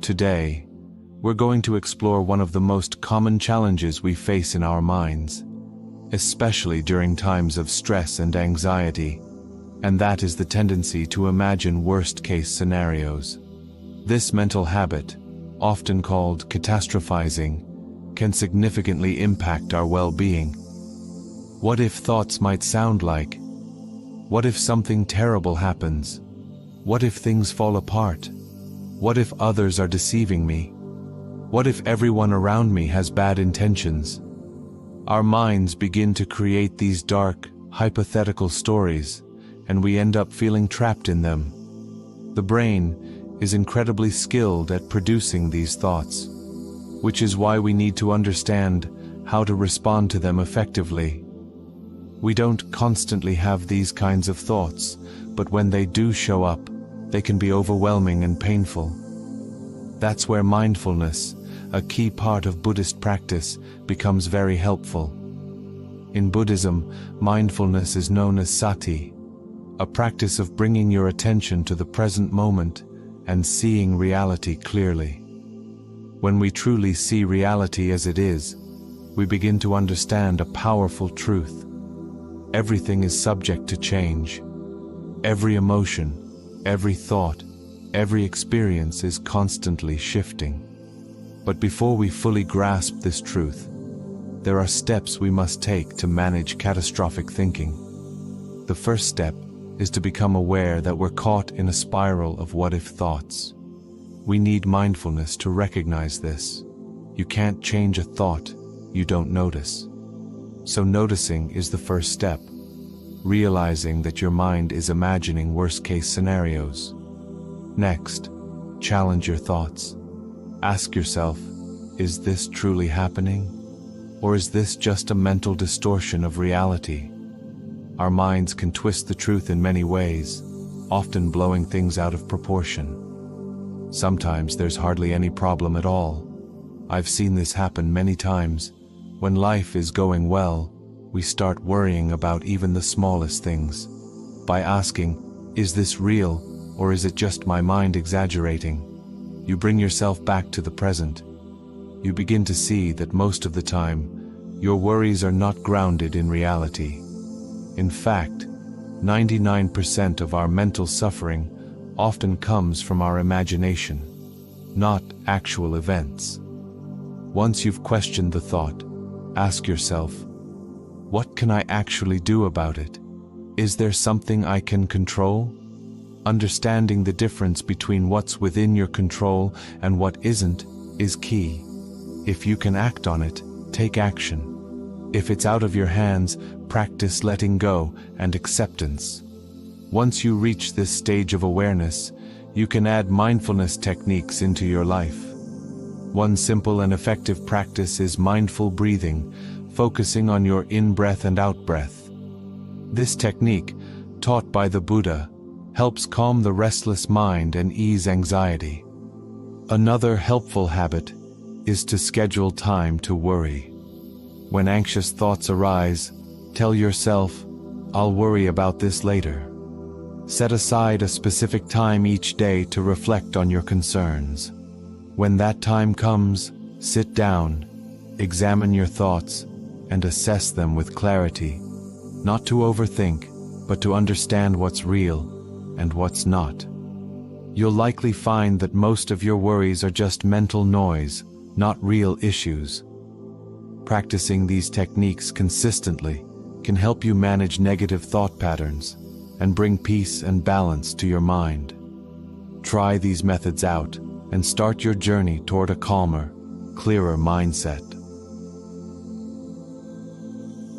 Today, we're going to explore one of the most common challenges we face in our minds, especially during times of stress and anxiety, and that is the tendency to imagine worst-case scenarios. This mental habit, often called catastrophizing, can significantly impact our well-being. What if thoughts might sound like, what if something terrible happens? What if things fall apart? What if others are deceiving me? What if everyone around me has bad intentions? Our minds begin to create these dark, hypothetical stories, and we end up feeling trapped in them. The brain is incredibly skilled at producing these thoughts, which is why we need to understand how to respond to them effectively. We don't constantly have these kinds of thoughts, but when they do show up, they can be overwhelming and painful. That's where mindfulness, a key part of Buddhist practice, becomes very helpful. In Buddhism, mindfulness is known as sati, a practice of bringing your attention to the present moment and seeing reality clearly. When we truly see reality as it is, we begin to understand a powerful truth. Everything is subject to change. Every emotion, every thought, every experience is constantly shifting. But before we fully grasp this truth, there are steps we must take to manage catastrophic thinking. The first step is to become aware that we're caught in a spiral of what-if thoughts. We need mindfulness to recognize this. You can't change a thought you don't notice. So noticing is the first step, realizing that your mind is imagining worst-case scenarios. Next, challenge your thoughts. Ask yourself, is this truly happening? Or is this just a mental distortion of reality? Our minds can twist the truth in many ways, often blowing things out of proportion. Sometimes there's hardly any problem at all. I've seen this happen many times. When life is going well, we start worrying about even the smallest things. By asking, is this real, or is it just my mind exaggerating? You bring yourself back to the present. You begin to see that most of the time, your worries are not grounded in reality. In fact, 99% of our mental suffering often comes from our imagination, not actual events. Once you've questioned the thought, ask yourself, what can I actually do about it? Is there something I can control? Understanding the difference between what's within your control and what isn't is key. If you can act on it, take action. If it's out of your hands, practice letting go and acceptance. Once you reach this stage of awareness, you can add mindfulness techniques into your life. One simple and effective practice is mindful breathing, focusing on your in-breath and out-breath. This technique, taught by the Buddha, helps calm the restless mind and ease anxiety. Another helpful habit is to schedule time to worry. When anxious thoughts arise, tell yourself, I'll worry about this later. Set aside a specific time each day to reflect on your concerns. When that time comes, sit down, examine your thoughts, and assess them with clarity. Not to overthink, but to understand what's real and what's not. You'll likely find that most of your worries are just mental noise, not real issues. Practicing these techniques consistently can help you manage negative thought patterns and bring peace and balance to your mind. Try these methods out and start your journey toward a calmer, clearer mindset.